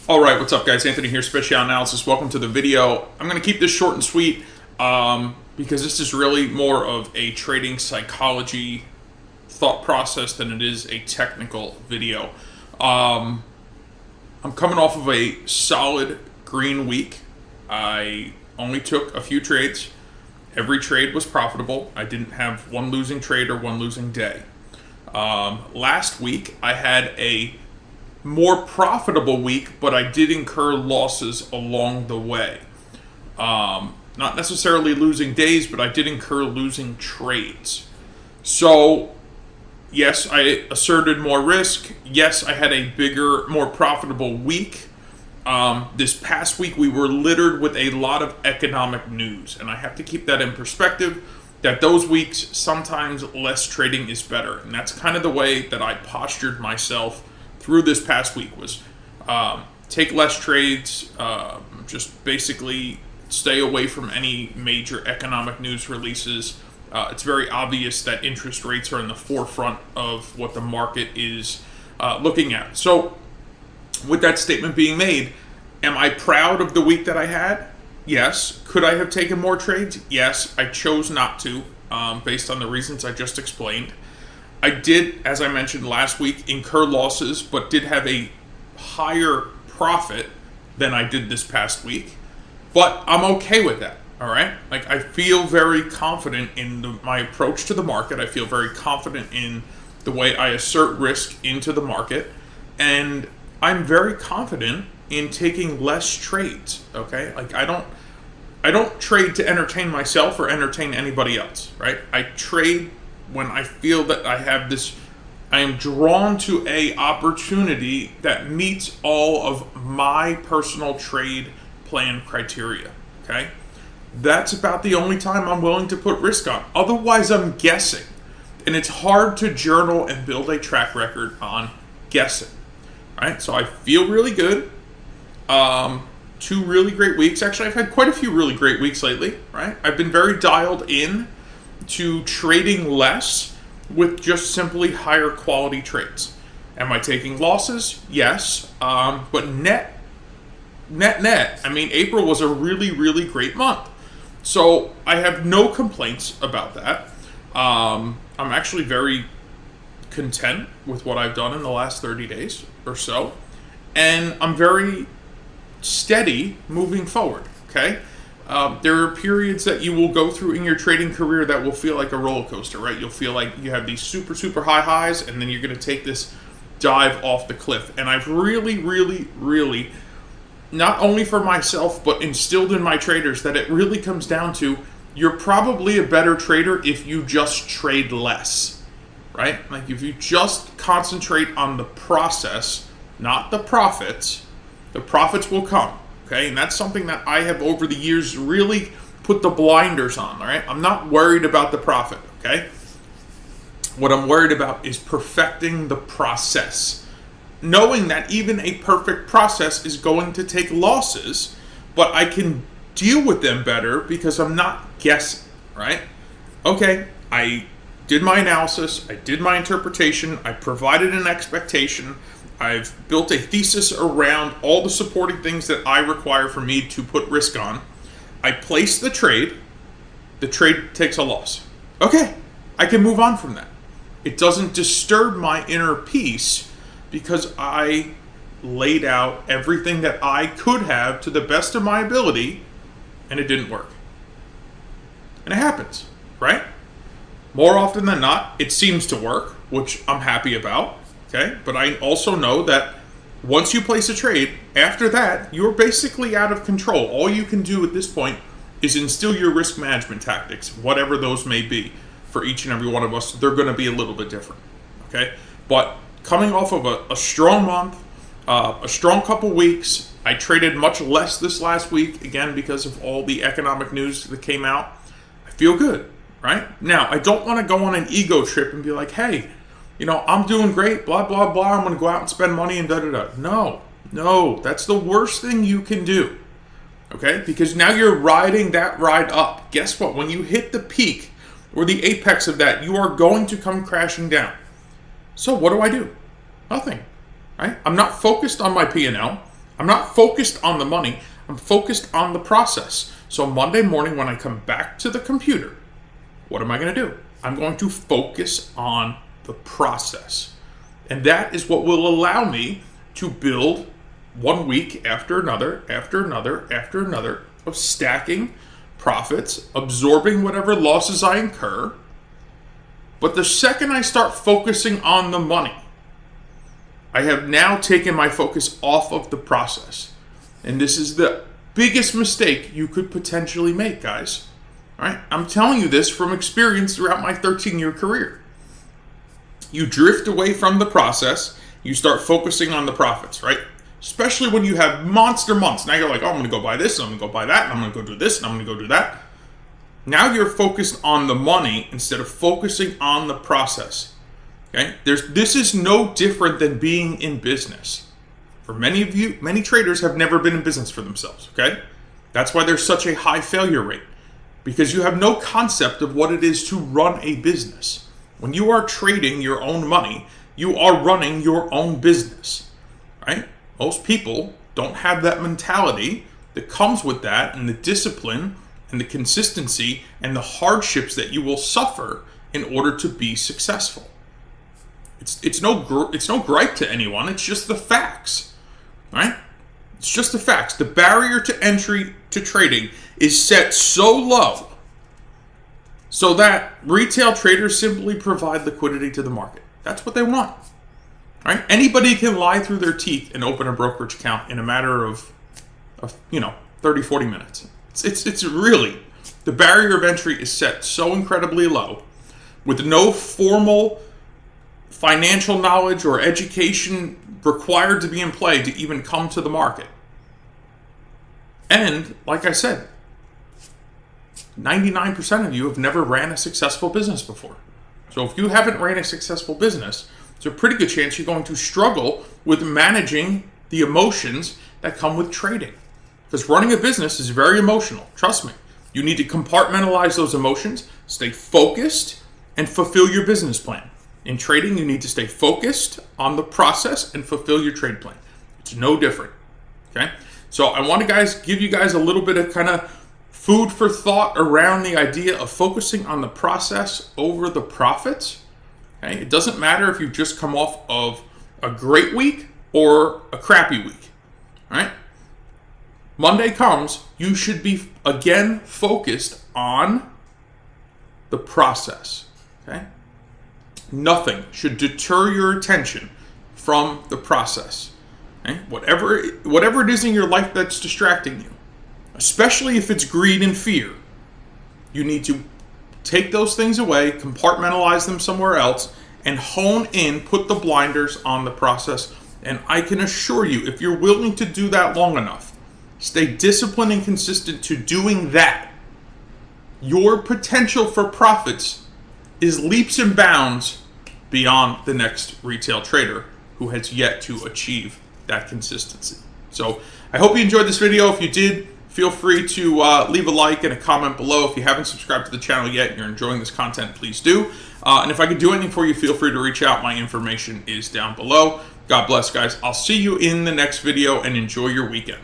All right, what's up, guys? Anthony here, Special Analysis. Welcome to the video. I'm going to keep this short and sweet because this is really more of a trading psychology thought process than it is a technical video. I'm coming off of a solid green week. I only took a few trades. Every trade was profitable. I didn't have one losing trade or one losing day. Last week, I had a more profitable week, but I did incur losses along the way. Not necessarily losing days, but I did incur losing trades. So, yes, I asserted more risk. Yes, I had a bigger, more profitable week. This past week, we were littered with a lot of economic news, and I have to keep that in perspective, that those weeks, sometimes less trading is better. And that's kind of the way that I postured myself through this past week was take less trades, just basically stay away from any major economic news releases. It's very obvious that interest rates are in the forefront of what the market is looking at. So with that statement being made, am I proud of the week that I had? Yes. Could I have taken more trades? Yes. I chose not to based on the reasons I just explained. I did, as I mentioned last week, incur losses, but did have a higher profit than I did this past week. But I'm okay with that, all right? Like, I feel very confident in my approach to the market. I feel very confident in the way I assert risk into the market. And I'm very confident in taking less trades, okay? Like, I don't trade to entertain myself or entertain anybody else, right? I trade when I feel that I am drawn to a opportunity that meets all of my personal trade plan criteria, okay? That's about the only time I'm willing to put risk on. Otherwise, I'm guessing. And it's hard to journal and build a track record on guessing, right? So I feel really good. 2 really great weeks. Actually, I've had quite a few really great weeks lately, right? I've been very dialed in to trading less with just simply higher quality trades. Am I taking losses? Yes. But net, I mean, April was a really, really great month. So I have no complaints about that. I'm actually very content with what I've done in the last 30 days or so. And I'm very steady moving forward, okay? There are periods that you will go through in your trading career that will feel like a roller coaster, right? You'll feel like you have these super, super high highs, and then you're going to take this dive off the cliff. And I've really, really, really, not only for myself, but instilled in my traders that it really comes down to you're probably a better trader if you just trade less, right? Like if you just concentrate on the process, not the profits will come. Okay, and that's something that I have over the years really put the blinders on, all right? I'm not worried about the profit, okay? What I'm worried about is perfecting the process. Knowing that even a perfect process is going to take losses, but I can deal with them better because I'm not guessing, right? Okay, I did my analysis, I did my interpretation, I provided an expectation, I've built a thesis around all the supporting things that I require for me to put risk on. I place the trade takes a loss. Okay, I can move on from that. It doesn't disturb my inner peace because I laid out everything that I could have to the best of my ability and it didn't work. And it happens, right? More often than not, it seems to work, which I'm happy about. Okay, but I also know that once you place a trade, after that, you're basically out of control. All you can do at this point is instill your risk management tactics, whatever those may be. For each and every one of us, they're going to be a little bit different. Okay, but coming off of a strong month, a strong couple weeks, I traded much less this last week, again, because of all the economic news that came out. I feel good, right? Now, I don't want to go on an ego trip and be like, hey, you know, I'm doing great, blah, blah, blah. I'm going to go out and spend money and da-da-da. No, that's the worst thing you can do, okay? Because now you're riding that ride up. Guess what? When you hit the peak or the apex of that, you are going to come crashing down. So what do? Nothing, right? I'm not focused on my P&L. I'm not focused on the money. I'm focused on the process. So Monday morning when I come back to the computer, what am I going to do? I'm going to focus on the process. And that is what will allow me to build 1 week after another, after another, after another of stacking profits, absorbing whatever losses I incur. But the second I start focusing on the money, I have now taken my focus off of the process. And this is the biggest mistake you could potentially make, guys. All right? I'm telling you this from experience throughout my 13-year career. You drift away from the process, you start focusing on the profits, right? Especially when you have monster months. Now you're like, oh, I'm going to go buy this, and I'm going to go buy that, and I'm going to go do this, and I'm going to go do that. Now you're focused on the money instead of focusing on the process. Okay? This is no different than being in business. For many of you, many traders have never been in business for themselves. Okay? That's why there's such a high failure rate. Because you have no concept of what it is to run a business. When you are trading your own money, you are running your own business. Right? Most people don't have that mentality that comes with that, and the discipline and the consistency and the hardships that you will suffer in order to be successful. It's no gripe to anyone. It's just the facts, right? It's just the facts. The barrier to entry to trading is set so low so that retail traders simply provide liquidity to the market. That's what they want, right? Anybody can lie through their teeth and open a brokerage account in a matter of 30, 40 minutes. It's really, the barrier of entry is set so incredibly low with no formal financial knowledge or education required to be in play to even come to the market. And like I said, 99% of you have never ran a successful business before. So if you haven't ran a successful business, there's a pretty good chance you're going to struggle with managing the emotions that come with trading. Because running a business is very emotional. Trust me. You need to compartmentalize those emotions, stay focused, and fulfill your business plan. In trading, you need to stay focused on the process and fulfill your trade plan. It's no different. Okay? So I want to give you guys a little bit of kind of food for thought around the idea of focusing on the process over the profits. Okay? It doesn't matter if you've just come off of a great week or a crappy week. All right? Monday comes, you should be again focused on the process. Okay? Nothing should deter your attention from the process. Okay? Whatever it is in your life that's distracting you, especially if it's greed and fear, you need to take those things away, compartmentalize them somewhere else, and hone in, put the blinders on the process. And I can assure you, if you're willing to do that long enough, stay disciplined and consistent to doing that, your potential for profits is leaps and bounds beyond the next retail trader who has yet to achieve that consistency. So I hope you enjoyed this video. If you did, feel free to leave a like and a comment below. If you haven't subscribed to the channel yet and you're enjoying this content, please do. And if I could do anything for you, feel free to reach out. My information is down below. God bless, guys. I'll see you in the next video, and enjoy your weekend.